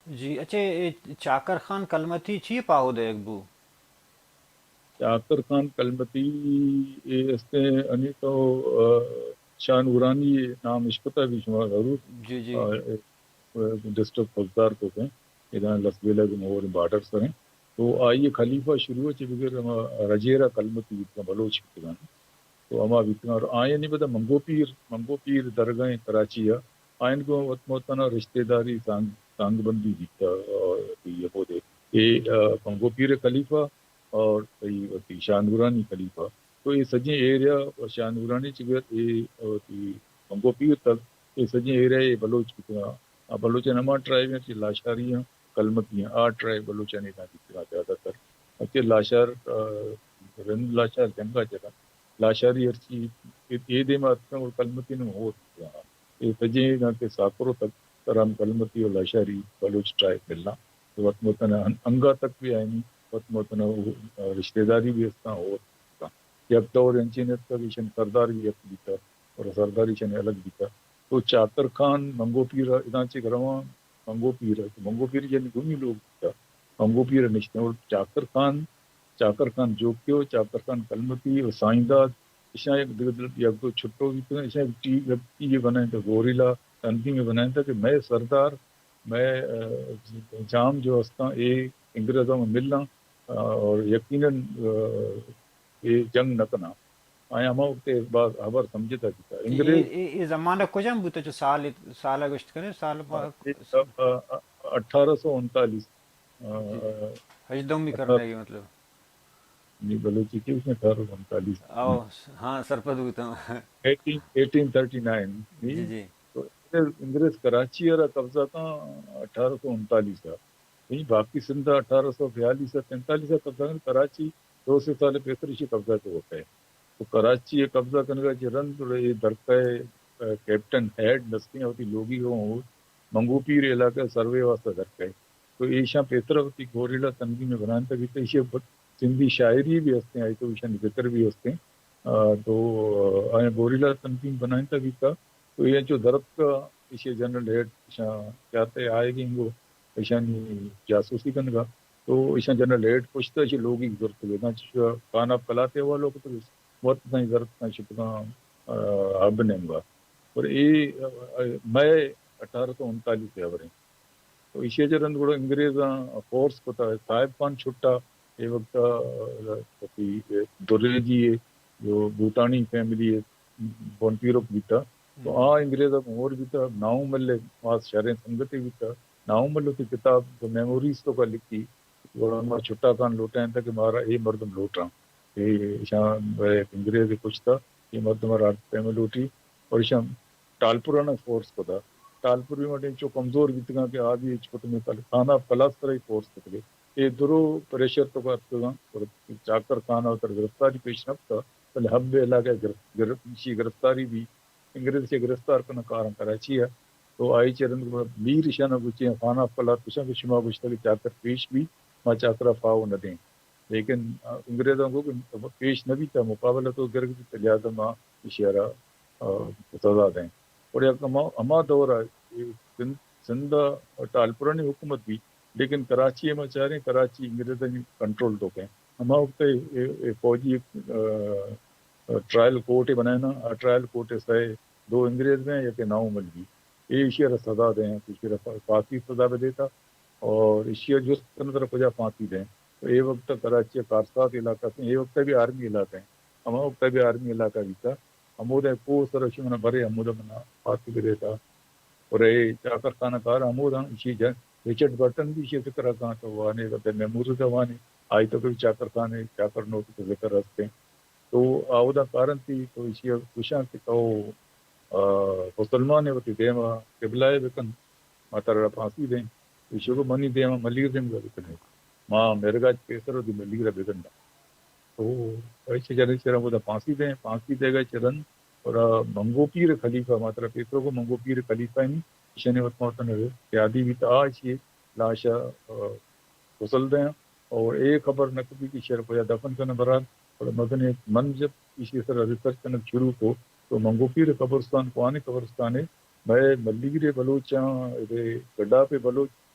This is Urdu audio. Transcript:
جی اچھا، چاکر خان کلمتی چی پاہو دے اگبو؟ چاکر خان کلمتی اس نے انی تو شاہ نورانی نام اشپتا بھی شما ضرور جی جی ڈسٹرکٹ خوددار کو ہیں ادھر لسبیلا کے مور بارڈر سر ہیں تو آئیے خلیفہ شروع چ بغیر رجیرا کلمتی بیتنا بلوچ بیتنا تو اما بیتنا اور آئیں نہیں پتا منگو پیر درگاہ کراچی ہے آئین کو وطموتنا رشتہ داری سانگ بندی بیتا اور یہ وہ دے یہ منگو پیر خلیفہ اور شاہ نورانی خلیفہ تو یہ سجے ایریا اور شاہ نورانی چگر یہ منگو پیر تک یہ سجے ایریا یہ بلوچ کتنا بلوچن اما ٹرائب ہیں لاشاری ہیں کلمتی ہیں 8 ٹرائب بلوچن ہی کتنا زیادہ تر اچھے لاشار رند لاشار جنگا جگہ لاشاری ارچی یہ دے میں اور کلمتی نے ہو یہ سجے نہ کہ ساکروں تک ترام کلمتی اور لاشاری بلوچ ٹرائب ملنا وقت متنا انگا تک بھی آئیں وقت متنا رشتہ داری بھی اس کا اور یک طور انچینت کا بھی شن سردار بھی یک بیتا اور سرداری شن الگ بیتا تو چاکر خان منگو پیر ادھا چے گرواں منگو پیر یعنی گمی لوگ بیتا منگو پیر نشتے اور چاکر خان جوکیو چاکر خان کلمتی اور سائنداد ایسا ایک یک دو چھٹو بھی تو ایسا ایک یہ بنائیں تھا گوریلا تنظیم میں بنائیں تھا کہ میں سردار میں جام جو ہستا یہ انگریزوں میں ملنا اور یقیناً یہ جنگ نہ کرنا آیا ہم وقت بعد خبر سمجھے تھا کہ انگریز یہ زمانہ کجم بوتا جو سال گشت کرے سال 1839 جی ہجدم بھی کرنے اٹھارہ گی مطلب بلوچی کی اس میں 1839 او ہاں سرپد ہوتا ہوں 1839 جی جی تو انگریز کراچی اور قبضہ تھا 1839 کا یہی باقی سندھ 1842 سے 43 کا قبضہ کراچی 2 سال پیترشی قبضہ تو ہوتا ہے تو کراچی یہ قبضہ کرنے کا جرن یہ درکے کیپٹن ہیڈ نسلیاں ہوتی لوگی ہوں منگو پیر علاقہ سروے واسطہ درکے تو ایشا پیتر ہوتی گوریلا تنگی میں بنانے تک تو ایشیا سندھی شاعری بھی ہستے ہیں آئی تو ایشا ذکر بھی ہستے ہیں تو گوریلا تنظیم بنائیں تک تو یہ جو درخت کا ایشیا جنرل ہیڈ چاہتے آئے گی وہ ایشانی جاسوسی کرنے کا تو ایشا جنرل ہیڈ پوچھتا ہے لوگ ہی ضرورت ہے کانا پلاتے ہوا لوگ تو وقت نہیں ضرورت نہیں شکنا اب نہیں گا اور یہ مئی 1839 سے خبریں تو ایشیا جرن گوڑا انگریز فورس پتا ہے صاحب خان چھٹا یہ وقت درے جی جو بھوٹانی فیملی ہے بونپیروک بھی تھا تو انگریز اور بھی تھا ناؤ ملے وہاں شہریں سنگتی بھی تھا ناؤ ملے کی کتاب جو میموریز تو کا لکھی وہ چھٹا خان لوٹا تھا کہ مارا یہ مردم لوٹ رہا یہ شام انگریز کچھ تھا یہ مردم رات فیملی لوٹی اور شام ٹالپورانا فورس کو تھا ٹالپور بھی جو کمزور بھی تھا کہ آدھی چھوٹ میں کھانا پلاس طرح فورس کو تھے یہ درو پریشر تو بات اور چاکر خان اور گرفتاری پیش نہ تھا پہلے ہب علاقہ گرفتاری بھی انگریز کے گرفتار کرنا کارن کراچی ہے تو آئی چرن بیر شانہ گچے خانہ پلات کچھ کچھ ماں گچتا کہ چاکر پیش بھی ماں چاکرا پاؤ نہ دیں لیکن انگریزوں کو پیش نہ بھی تھا مقابلہ تو گرگ بھی لہٰذا ماں اشارہ سزا دیں اور اما دور ہے سندھ ٹالپورانی حکومت بھی لیکن کراچی میں چاہ رہے ہیں کراچی انگریزوں کی کنٹرول تو کہیں اما وقت فوجی ٹرائل کورٹ بنانا ٹرائل کورٹ سے 2 انگریز میں یا کہ 9 ملوی یہ ایشیا سزا دیں کچھ پھانسی سزا بھی دیتا اور ایشیا جو طرف وجہ پھانسی دیں تو یہ وقت کراچی کارسات علاقہ سے یہ وقت بھی آرمی علاقہ ہیں اما وقت بھی آرمی علاقہ بھی تھا امود کو سر من بھرے امود منا پھانسی بھی دیتا اور یہ چاکر خانہ کار امود اسی رچرڈ برٹن بھی اسی ذکر کہاں تو وانے محمود وانے آئی تو بھی چاکر خانے چاکر نوٹ کے ذکر رکھتے ہیں تو آودا کارن تھی تو اسی خوشاں کہ تو مسلمان ہے وتی دیما قبلائے بکن ماتر پھانسی دیں اسی کو منی دیما ملیر دیں گا بکنے ماں میرے گاج پیسر دی ملیر بکن تو ایسے جنے چرن وہ پھانسی دیں پھانسی دے گا چرن اور منگو پیر خلیفہ ماتر پیسروں کو منگو پیر خلیفہ نہیں شنے وقت موتن یادی بھی تا اچھی لاشا غسل دیں اور ایک خبر نہ کبھی کی شیر کو دفن کرنا برات اور مدن من جب اسی طرح ریسرچ کرنا شروع کو تو منگو پیر قبرستان کو آنے قبرستان ہے میں ملیگرے بلوچاں گڈا پہ بلوچ